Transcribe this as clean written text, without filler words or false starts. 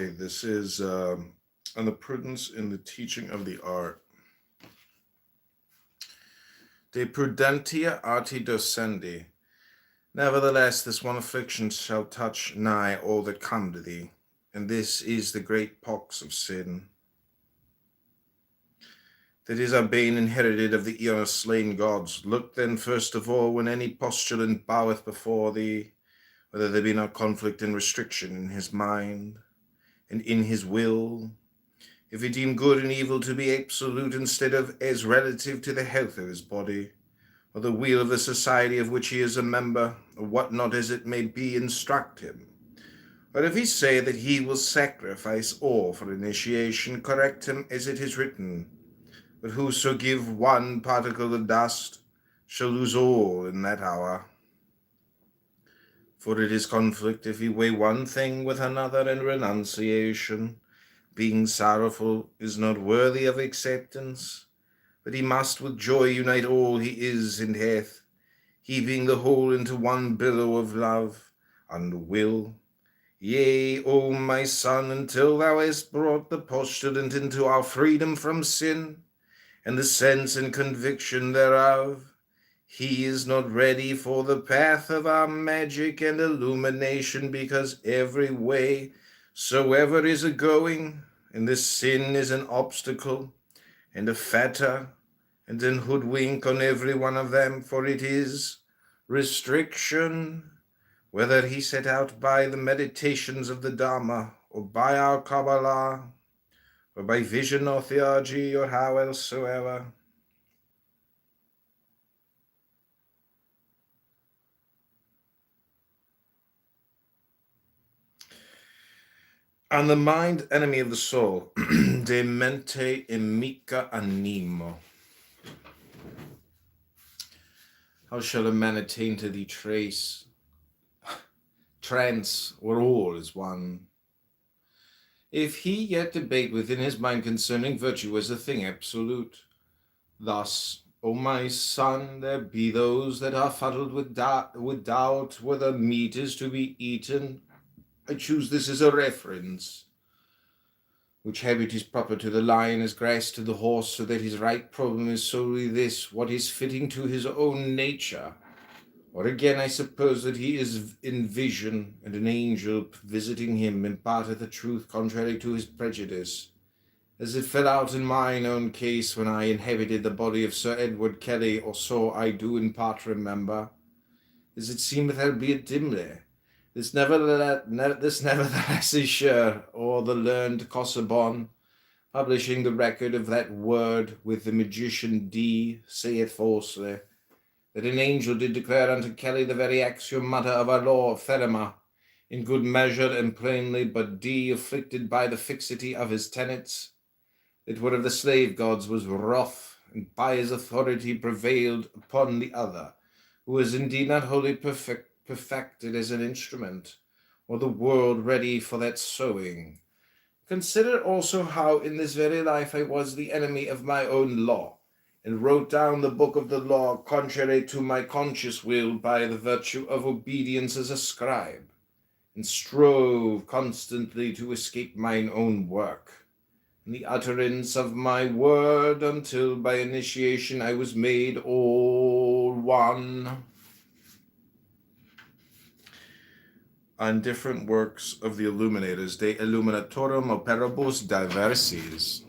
Okay, this is on the prudence in the teaching of the art. De prudentia arti docendi. Nevertheless, this one affliction shall touch nigh all that come to thee, and this is the great pox of sin. That is our bane inherited of the eon of slain gods. Look then first of all, when any postulant boweth before thee, whether there be not conflict and restriction in his mind and in his will, if he deem good and evil to be absolute instead of as relative to the health of his body, or the weal of the society of which he is a member, or what not as it may be, instruct him. But if he say that he will sacrifice all for initiation, correct him as it is written, but whoso give one particle of dust shall lose all in that hour. For it is conflict if he weigh one thing with another, and renunciation, being sorrowful, is not worthy of acceptance, but he must with joy unite all he is and hath, heaving the whole into one billow of love and will. Yea, O my son, until thou hast brought the postulant into our freedom from sin, and the sense and conviction thereof, he is not ready for the path of our magic and illumination, because every way soever is a going, and this sin is an obstacle, and a fetter, and an hoodwink on every one of them, for it is restriction, whether he set out by the meditations of the Dharma, or by our Kabbalah, or by vision or theology, or how else soever. And the mind, enemy of the soul, de mente imica animo. How shall a man attain to thee trance, where all is one? If he yet debate within his mind concerning virtue as a thing absolute. Thus, O my son, there be those that are fuddled with doubt whether meat is to be eaten. I choose this as a reference, which habit is proper to the lion as grass to the horse, so that his right problem is solely this, what is fitting to his own nature. Or again, I suppose that he is in vision, and an angel visiting him imparteth a truth contrary to his prejudice, as it fell out in mine own case when I inhabited the body of Sir Edward Kelly, or so I do in part remember, as it seemeth albeit dimly. This nevertheless is sure, or the learned Casaubon, publishing the record of that word with the magician Dee, saith falsely, that an angel did declare unto Kelly the very axiomata of our law of Thelema, in good measure and plainly, but Dee, afflicted by the fixity of his tenets, that one of the slave gods was wroth, and by his authority prevailed upon the other, who was indeed not wholly perfected as an instrument, or the world ready for that sowing. Consider also how in this very life I was the enemy of my own law, and wrote down the book of the law contrary to my conscious will by the virtue of obedience as a scribe, and strove constantly to escape mine own work, and the utterance of my word, until by initiation I was made all one. On different works of the illuminators, De Illuminatorum Operibus Diversis.